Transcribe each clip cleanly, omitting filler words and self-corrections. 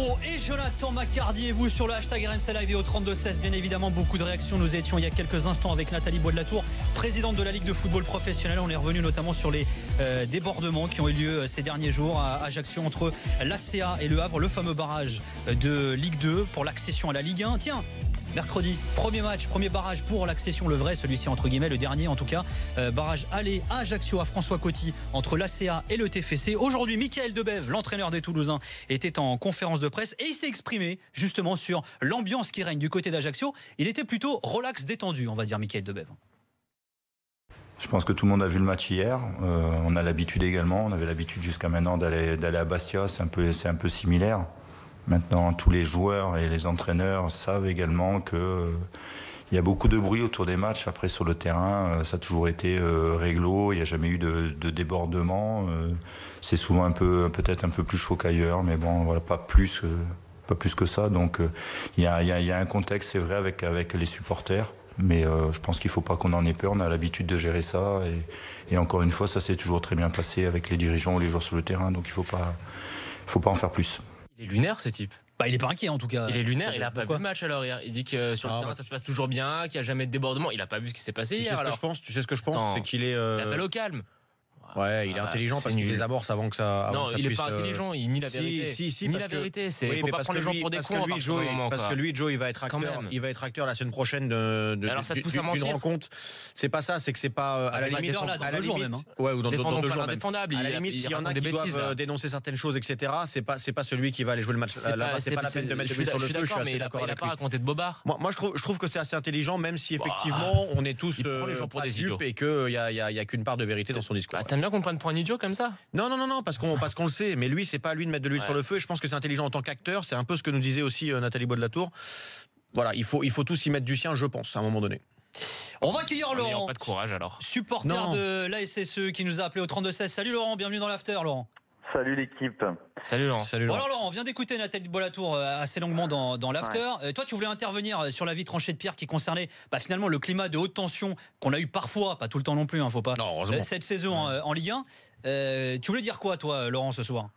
Hérault et Jonathan Macardy et vous sur le hashtag RMC Live et au 32-16. Bien évidemment, beaucoup de réactions. Nous étions il y a quelques instants avec Nathalie Bois de la Tour, présidente de la Ligue de football professionnel. On est revenu notamment sur les débordements qui ont eu lieu ces derniers jours à Ajaccio entre l'ACA et le Havre, le fameux barrage de Ligue 2 pour l'accession à la Ligue 1. Tiens, mercredi, premier match, premier barrage pour l'accession, le vrai, celui-ci entre guillemets, le dernier en tout cas. Barrage aller à Ajaccio, à François Coty, entre l'ACA et le TFC. Aujourd'hui, Michael Debève, l'entraîneur des Toulousains, était en conférence de presse et il s'est exprimé justement sur l'ambiance qui règne du côté d'Ajaccio. Il était plutôt relax, détendu, on va dire, Michael Debève. Je pense que tout le monde a vu le match hier. On a l'habitude également, on avait l'habitude jusqu'à maintenant d'aller à Bastia, c'est un peu similaire. Maintenant, tous les joueurs et les entraîneurs savent également qu'il y a beaucoup de bruit autour des matchs. Après, sur le terrain, ça a toujours été réglo. Il n'y a jamais eu de débordement. C'est souvent peut-être un peu plus chaud qu'ailleurs, mais bon, voilà, pas plus que ça. Donc, il y a un contexte, c'est vrai, avec les supporters. Mais je pense qu'il ne faut pas qu'on en ait peur. On a l'habitude de gérer ça. Et encore une fois, ça s'est toujours très bien passé avec les dirigeants ou les joueurs sur le terrain. Donc, il ne faut pas en faire plus. Il est lunaire, ce type. Bah, il est pas inquiet en tout cas. Il est lunaire, il a pas vu le match alors hier. Il dit que sur le terrain ça se passe toujours bien, qu'il n'y a jamais de débordement. Il a pas vu ce qui s'est passé hier alors. Tu sais ce que je pense, c'est qu'il est. Il appelle au calme. Ouais, il est intelligent parce qu'il les amorce avant que ça. Non, il n'est pas intelligent, il nie la vérité. Si, nie la vérité. Il faut pas prendre les gens pour des cons. Parce que lui, Joe, il va être acteur. Il va être acteur la semaine prochaine d'une rencontre. C'est pas ça, c'est que c'est pas à la limite. À la limite, ouais, ou dans 2 jours même. Indéfendable. À la limite, s'il y en a qui doivent dénoncer certaines choses, etc. C'est pas celui qui va aller jouer le match là-bas. C'est pas la peine de mettre lui sur le feu. Je suis assez d'accord avec lui. Il a pas raconté de bobards. Moi, je trouve que c'est assez intelligent, même si effectivement on est tous pas dupes et qu'il y a qu'une part de vérité dans son discours. T'aimes bien qu'on prenne pour un idiot comme ça? Non, parce qu'on le sait. Mais lui, c'est pas à lui de mettre de l'huile sur le feu. Et je pense que c'est intelligent en tant qu'acteur. C'est un peu ce que nous disait aussi Nathalie Bois de la Tour. Voilà, il faut tous y mettre du sien, je pense, à un moment donné. On va accueillir Laurent. Pas de courage alors. Supporter de l'ASSE qui nous a appelé au 32-16. Salut Laurent, bienvenue dans l'after Laurent. Salut l'équipe. Salut Laurent. Bon alors Laurent, on vient d'écouter Nathalie Bois de la Tour assez longuement dans l'after. Ouais. Toi tu voulais intervenir sur la vie tranchée de Pierre qui concernait finalement le climat de haute tension qu'on a eu parfois, pas tout le temps non plus, faut pas. Non, cette saison en Ligue 1. Tu voulais dire quoi toi Laurent ce soir?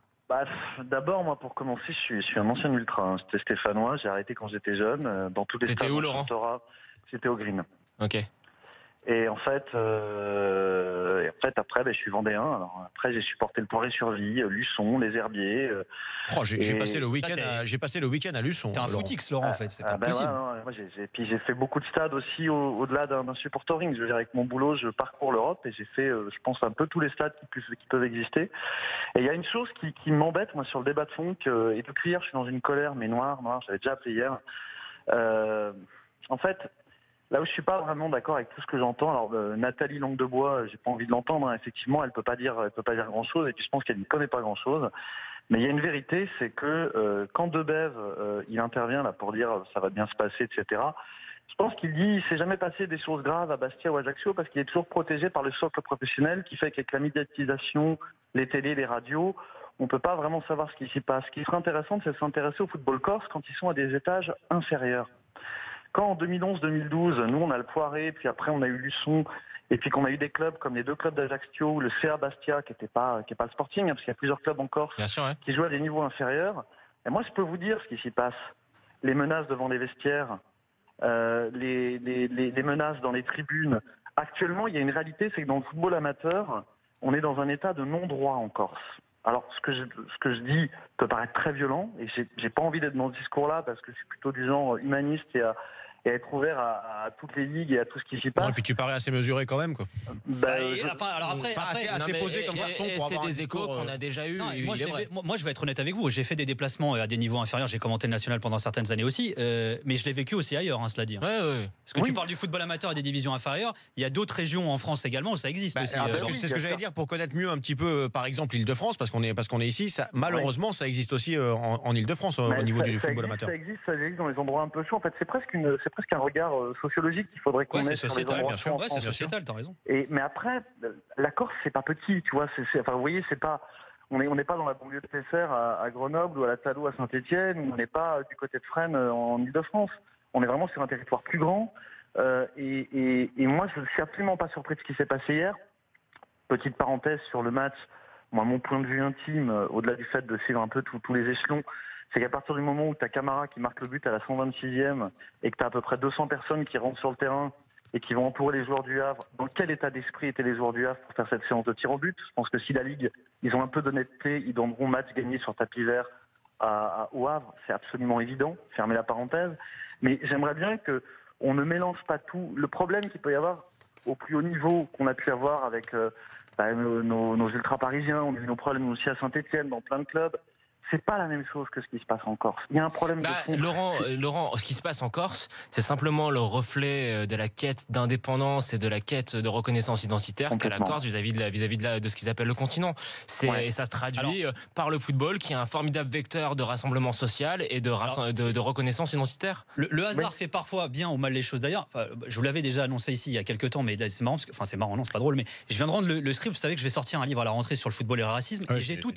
D'abord, moi, pour commencer, je suis un ancien ultra. J'étais stéphanois, j'ai arrêté quand j'étais jeune. Dans tous les stades. T'étais où, Laurent? J'étais au Green. Ok. Et en fait, après, je suis vendéen. Alors après, j'ai supporté le Poiré-sur-Vie, Luçon, les Herbiers. J'ai passé le week-end à Luçon. T'es un footix, Laurent, en fait. C'est pas possible. Moi, j'ai fait beaucoup de stades aussi au-delà d'un supportering. Je veux dire, avec mon boulot, je parcours l'Europe et j'ai fait, je pense, un peu tous les stades qui peuvent exister. Et il y a une chose qui m'embête, moi, sur le débat de fond, et depuis hier, je suis dans une colère, mais noire. J'avais déjà appelé hier. En fait. Là où je suis pas vraiment d'accord avec tout ce que j'entends, alors Nathalie Langue-de-Bois, j'ai pas envie de l'entendre. Effectivement, elle peut pas dire grand-chose, et puis je pense qu'elle ne connaît pas grand-chose. Mais il y a une vérité, c'est que quand Debève il intervient là pour dire ça va bien se passer, etc. Je pense qu'il dit il s'est jamais passé des choses graves à Bastia ou à Ajaccio parce qu'il est toujours protégé par le socle professionnel qui fait qu'avec la médiatisation, les télés, les radios, on peut pas vraiment savoir ce qui s'y passe. Ce qui serait intéressant, c'est de s'intéresser au football corse quand ils sont à des étages inférieurs. Quand en 2011-2012, nous on a le Poiré, puis après on a eu Luçon, et puis qu'on a eu des clubs comme les 2 clubs d'Ajaccio ou le CA Bastia, qui est pas le Sporting, parce qu'il y a plusieurs clubs en Corse qui jouent à des niveaux inférieurs. Et moi je peux vous dire ce qui s'y passe. Les menaces devant les vestiaires, les menaces dans les tribunes. Actuellement, il y a une réalité, c'est que dans le football amateur, on est dans un état de non-droit en Corse. Alors, ce que je dis peut paraître très violent, et j'ai pas envie d'être dans ce discours-là parce que je suis plutôt du genre humaniste et à être ouvert à toutes les ligues et à tout ce qui s'y passe. Et puis tu parais assez mesuré quand même, quoi. Assez posé comme garçon pour avoir des échos qu'on a déjà eu. Moi, je vais être honnête avec vous. J'ai fait des déplacements à des niveaux inférieurs. J'ai commenté le national pendant certaines années aussi, mais je l'ai vécu aussi ailleurs, cela dit. Ouais. Parce que tu parles du football amateur et des divisions inférieures. Il y a d'autres régions en France également où ça existe aussi. C'est ce que j'allais dire pour connaître mieux un petit peu, par exemple, l'Île-de-France, parce qu'on est ici. Malheureusement, ça existe aussi en Île-de-France au niveau du football amateur. Ça existe dans les endroits un peu chauds. En fait, c'est presque un regard sociologique qu'il faudrait qu'on mette sur les endroits. Bien sûr. C'est sociétal, t'as raison. Mais après, la Corse, c'est pas petit, tu vois. Vous voyez, c'est pas. On n'est pas dans la banlieue de Tesser à Grenoble ou à la Talou à Saint-Étienne. On n'est pas du côté de Fresnes en Île-de-France. On est vraiment sur un territoire plus grand. Et moi, je ne suis absolument pas surpris de ce qui s'est passé hier. Petite parenthèse sur le match. Moi, mon point de vue intime, au-delà du fait de suivre un peu tous les échelons, c'est qu'à partir du moment où tu as Camara qui marque le but à la 126e et que tu as à peu près 200 personnes qui rentrent sur le terrain et qui vont entourer les joueurs du Havre, dans quel état d'esprit étaient les joueurs du Havre pour faire cette séance de tir au but? Je pense que si la Ligue, ils ont un peu d'honnêteté, ils donneront match gagné sur tapis vert au Havre, c'est absolument évident, fermez la parenthèse. Mais j'aimerais bien qu'on ne mélange pas tout. Le problème qu'il peut y avoir au plus haut niveau qu'on a pu avoir avec nos ultra-parisiens, on a eu nos problèmes aussi à Saint-Etienne, dans plein de clubs, c'est pas la même chose que ce qui se passe en Corse. Il y a un problème de fond. Laurent, ce qui se passe en Corse, c'est simplement le reflet de la quête d'indépendance et de la quête de reconnaissance identitaire qu'a la Corse vis-à-vis de ce qu'ils appellent le continent. Et ça se traduit par le football, qui est un formidable vecteur de rassemblement social et de reconnaissance identitaire. Le hasard fait parfois bien ou mal les choses d'ailleurs. Enfin, je vous l'avais déjà annoncé ici il y a quelques temps, mais c'est marrant, c'est marrant, non, c'est pas drôle, mais je viens de rendre le script. Vous savez que je vais sortir un livre à la rentrée sur le football et le racisme. Et j'ai tout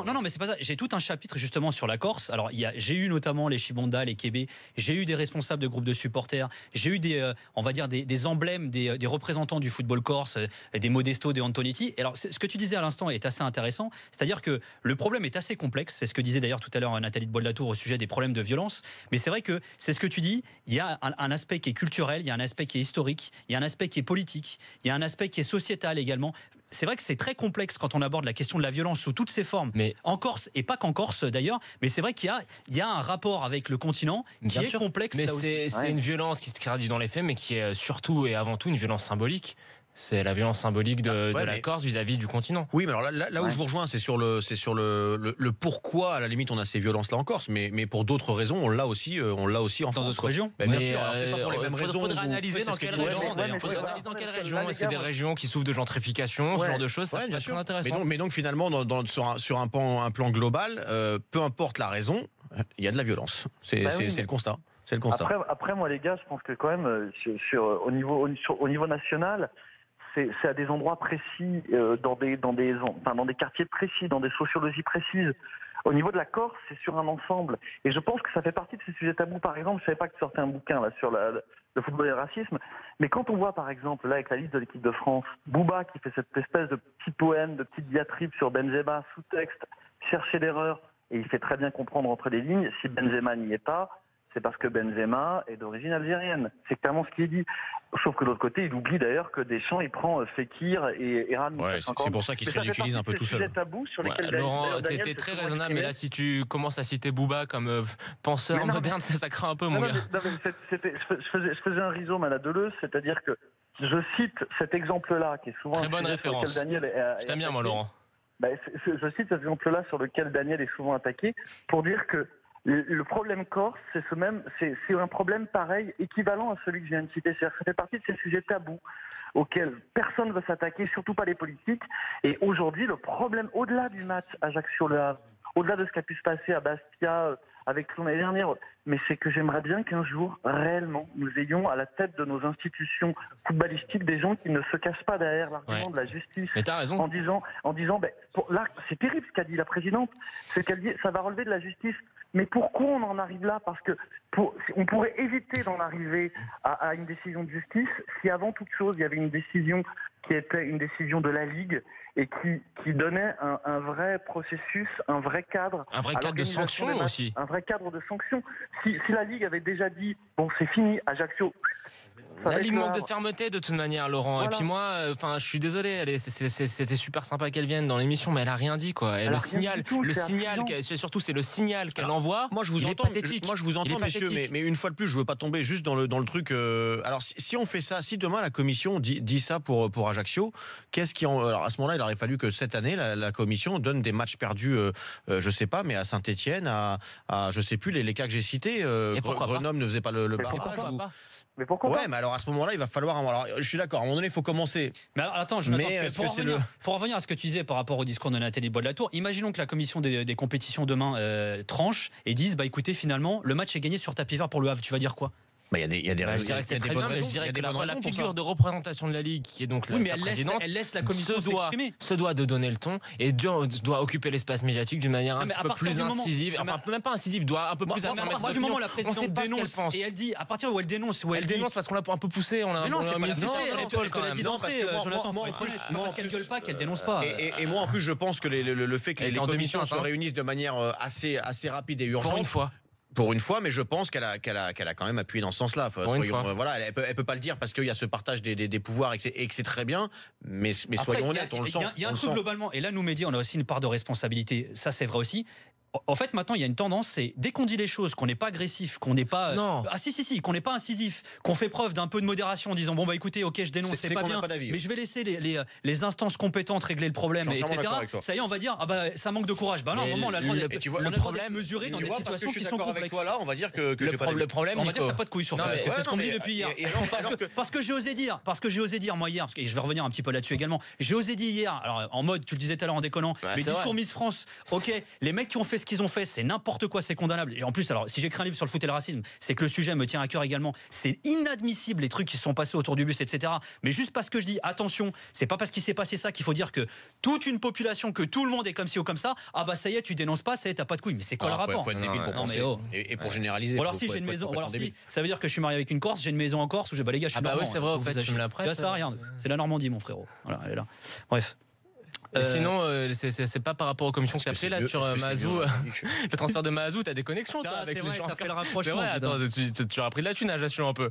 Non, mais c'est pas ça. J'ai tout un chapitre justement sur la Corse. Alors, j'ai eu notamment les Chibonda, les Kébé. J'ai eu des responsables de groupes de supporters. J'ai eu des emblèmes, des représentants du football corse, des Modesto, des Antonetti. Et alors, ce que tu disais à l'instant est assez intéressant. C'est-à-dire que le problème est assez complexe. C'est ce que disait d'ailleurs tout à l'heure Nathalie de Bois-de-la-Tour au sujet des problèmes de violence. Mais c'est vrai que c'est ce que tu dis. Il y a un aspect qui est culturel, il y a un aspect qui est historique, il y a un aspect qui est politique, il y a un aspect qui est sociétal également. C'est vrai que c'est très complexe quand on aborde la question de la violence sous toutes ses formes, mais en Corse, et pas qu'en Corse d'ailleurs, mais c'est vrai qu'il y a un rapport avec le continent qui est complexe. Mais c'est une violence qui se traduit dans les faits, mais qui est surtout et avant tout une violence symbolique. C'est la violence symbolique de la Corse vis-à-vis du continent. Oui, mais alors là où je vous rejoins, c'est sur le pourquoi, à la limite, on a ces violences-là en Corse, mais pour d'autres raisons, on l'a aussi en France. Dans d'autres régions. Bien sûr, pas pour les mêmes raisons. Il faudrait analyser dans quelles régions. C'est des régions qui souffrent de gentrification, ce genre de choses. Ça peut être intéressant. Mais donc finalement, sur un plan global, peu importe la raison, il y a de la violence. C'est le constat. C'est le constat. Après, moi, les gars, je pense que quand même, au niveau national, c'est à des endroits précis, dans des quartiers précis, dans des sociologies précises. Au niveau de la Corse, c'est sur un ensemble. Et je pense que ça fait partie de ces sujets tabous. Par exemple, je ne savais pas que tu sortais un bouquin là, sur le football et le racisme. Mais quand on voit, par exemple, là, avec la liste de l'équipe de France, Bouba qui fait cette espèce de petit poème, de petite diatribe sur Benzema, sous-texte, chercher l'erreur, et il fait très bien comprendre entre les lignes, si Benzema n'y est pas, c'est parce que Benzema est d'origine algérienne. C'est clairement ce qui est dit. Sauf que de l'autre côté, il oublie d'ailleurs que Deschamps, il prend Fekir et Rami. Ouais, c'est pour ça qu'il se ridiculise un peu tout seul. Laurent, t'es très raisonnable, mais là, si tu commences à citer Bouba comme penseur moderne, ça craint un peu, mon gars. Je faisais un rhizome à la Deleuze, c'est-à-dire que je cite cet exemple-là, qui est souvent... Très bonne référence. Je t'aime bien, moi, Laurent. Je cite cet exemple-là sur lequel Daniel est souvent attaqué, pour dire que le problème corse, c'est un problème pareil, équivalent à celui que je viens de citer. C'est-à-dire que ça fait partie de ces sujets tabous auxquels personne ne veut s'attaquer, surtout pas les politiques. Et aujourd'hui, le problème, au-delà du match Ajaccio-Le Havre, au-delà de ce qui a pu se passer à Bastia avec l'année dernière, mais c'est que j'aimerais bien qu'un jour, réellement, nous ayons à la tête de nos institutions footballistiques des gens qui ne se cachent pas derrière l'argument de la justice. Mais t'as raison. En disant là, c'est terrible ce qu'a dit la présidente, c'est qu'elle dit ça va relever de la justice. Mais pourquoi on en arrive là? Parce que on pourrait éviter d'en arriver à une décision de justice si avant toute chose il y avait une décision qui était une décision de la Ligue et qui donnait un vrai processus, un vrai cadre. Un vrai cadre de sanctions aussi. Un vrai cadre de sanctions. Si la Ligue avait déjà dit, bon c'est fini, Ajaccio... La Ligue manque de fermeté de toute manière, Laurent. Voilà. Et puis moi, je suis désolé, c'était super sympa qu'elle vienne dans l'émission, mais elle a rien dit, quoi. Et surtout c'est le signal qu'elle envoie. Moi je vous entends, messieurs, mais une fois de plus, je veux pas tomber juste dans le truc. Alors si on fait ça, si demain la commission dit ça pour Ajaccio, alors à ce moment-là, il aurait fallu que cette année la commission donne des matchs perdus, je sais pas, mais à Saint-Etienne, à je sais plus les cas que j'ai cités. Grenoble ne faisait pas le barrage. Mais pourquoi mais alors à ce moment-là, il va falloir. Alors, je suis d'accord. À un moment donné, il faut commencer. Mais alors, attends, pour revenir à ce que tu disais par rapport au discours de Nathalie Bois-de-la-Tour, imaginons que la commission des compétitions demain tranche et dise, écoutez, finalement, le match est gagné sur tapis vert pour le Havre. Tu vas dire quoi? Il y a des je dirais que c'est très bien, mais je dirais que la figure de représentation de la Ligue, qui est donc la présidente, elle laisse la commission s'exprimer. Se doit de donner le ton et doit occuper l'espace médiatique d'une manière un petit peu plus incisive. Enfin, même pas incisive, doit un peu plus informer. À partir du moment où la présidente dénonce et elle dit, à partir où elle dénonce, elle dénonce parce qu'on l'a un peu poussé, on a non, c'est pas la poussée, elle a dit d'entrée, Jonathan, faut être honnête. Parce qu'elle gueule pas, qu'elle dénonce pas. Et moi, en plus, je pense que le fait que les commissions se réunissent de manière assez rapide et urgente. Pour une fois, mais je pense qu'elle a quand même appuyé dans ce sens-là. Voilà, elle peut pas le dire parce qu'il y a ce partage des pouvoirs et que c'est très bien, mais soyons honnêtes, on le sent. Il y a un truc globalement, et là nous médias, on a aussi une part de responsabilité. Ça, c'est vrai aussi. En fait, maintenant, il y a une tendance, c'est dès qu'on dit les choses, qu'on n'est pas agressif, qu'on n'est pas qu'on n'est pas incisif, qu'on fait preuve d'un peu de modération en disant bon bah écoutez, ok, je dénonce, c'est pas bien, mais je vais laisser les instances compétentes régler le problème, etc. Ça y est, on va dire ah bah ça manque de courage. Bah non, à un moment, on a le droit d'être mesuré dans des situations qui sont complexes. Là, on va dire que le problème, on va dire que t'as pas de couilles sur toi. C'est ce qu'on me dit depuis hier. Parce que j'ai osé dire moi hier, et je vais revenir un petit peu là-dessus également. J'ai osé dire hier, alors en mode, tu le disais tout à l'heure en déconnant, mais discours Miss France. Ok, les mecs qui ont fait ce qu'ils ont fait, c'est n'importe quoi, c'est condamnable. Et en plus, alors, si j'écris un livre sur le foot et le racisme, c'est que le sujet me tient à cœur également. C'est inadmissible les trucs qui se sont passés autour du bus, etc. Mais juste parce que je dis attention, c'est pas parce qu'il s'est passé ça qu'il faut dire que toute une population, que tout le monde est comme ci ou comme ça. Ah bah ça y est, tu dénonces pas, ça y est, t'as pas de couilles. Mais c'est quoi le rapport? Faut être débile pour penser. Et pour généraliser. Alors si j'ai une maison, ça veut dire que je suis marié avec une Corse, j'ai une maison en Corse où j'ai les gars, je suis normand. Ah bah oui, c'est vrai. En fait, tu me la prêtes. Ça rien. C'est la Normandie, mon frérot. Voilà, elle est là. Bref. Sinon, c'est pas par rapport aux commissions que tu as fait là sur Mahazou, le transfert de Mahazou, t'as des connexions toi, avec les gens. T'as fait le rapprochement. Attends, tu as pris de la thune à Ajaccio un peu.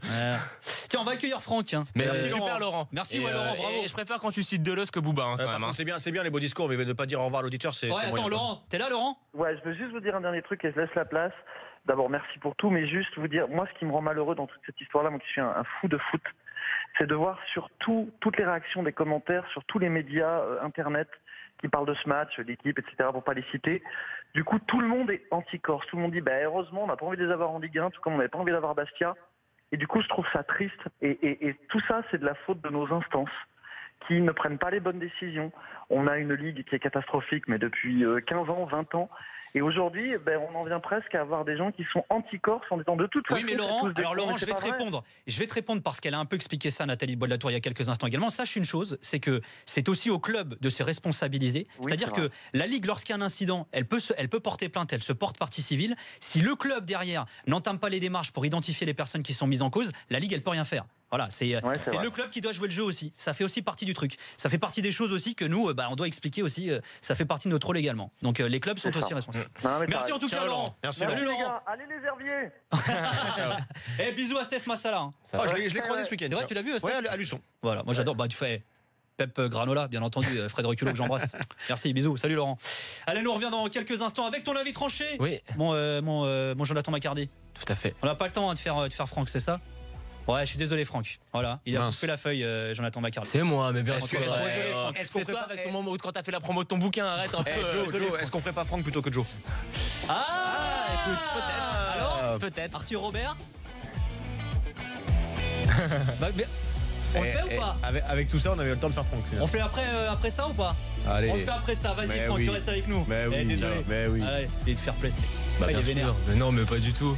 Tiens, on va accueillir Franck. Merci super Laurent. Merci Laurent, bravo. Je préfère quand tu cites Deleuze que Booba. C'est bien les beaux discours, mais ne pas dire au revoir à l'auditeur, c'est. Ouais, attends, Laurent, t'es là, Laurent? Ouais, je veux juste vous dire un dernier truc et je laisse la place. D'abord, merci pour tout, mais juste vous dire, moi, ce qui me rend malheureux dans toute cette histoire-là, moi qui suis un fou de foot, c'est de voir surtout toutes les réactions des commentaires sur tous les médias internet qui parlent de ce match, l'équipe, etc., pour pas les citer. Du coup, tout le monde est anti-Corse. Tout le monde dit, heureusement, on n'a pas envie de les avoir en Ligue 1, tout comme on n'avait pas envie d'avoir Bastia. Et du coup, je trouve ça triste. Et tout ça, c'est de la faute de nos instances qui ne prennent pas les bonnes décisions. On a une ligue qui est catastrophique, mais depuis 15 ans, 20 ans. Et aujourd'hui, on en vient presque à avoir des gens qui sont anti-Corse en disant de toute façon. Oui, mais Laurent, je vais te répondre. Je vais te répondre parce qu'elle a un peu expliqué ça, Nathalie Bois de la Tour, il y a quelques instants également. Sache une chose, c'est que c'est aussi au club de se responsabiliser. Oui, c'est-à-dire que la Ligue, lorsqu'il y a un incident, elle peut porter plainte, elle se porte partie civile. Si le club derrière n'entame pas les démarches pour identifier les personnes qui sont mises en cause, la Ligue, elle peut rien faire. Voilà, c'est le club qui doit jouer le jeu aussi. Ça fait aussi partie du truc. Ça fait partie des choses aussi que nous, on doit expliquer aussi. Ça fait partie de notre rôle également. Donc les clubs sont aussi responsables. Merci en tout cas, Laurent. Merci Laurent. Allez les Herbiers. Et bisous à Steph Massala. Je l'ai croisé ce week-end. C'est vrai, tu l'as vu, Steph? Ouais, à Luçon. Voilà, moi j'adore. Tu fais Pep Granola, bien entendu, Frédéric Hulot que j'embrasse. Merci, bisous, salut Laurent. Allez, nous revient dans quelques instants avec ton avis tranché. Oui. Mon Jonathan Macardy. Tout à fait. On n'a pas le temps de faire Franck, c'est ça? Ouais, je suis désolé Franck. Voilà, il a coupé la feuille, Jonathan Macardy. C'est moi, mais bien sûr. C'est toi avec ton moment quand t'as fait la promo de ton bouquin, arrête un peu. Joe, est-ce qu'on ferait pas Franck plutôt que Joe? Écoute, peut-être. Alors, peut-être. Arthur Robert. On le fait ou pas? Avec tout ça, on avait eu le temps de faire Franck. On fait après ça ou pas? Allez. On le fait après ça, vas-y Franck, tu restes avec nous. Mais oui, désolé. mais oui. Allez, il est de faire play. Il est vénère. Mais non, mais pas du tout.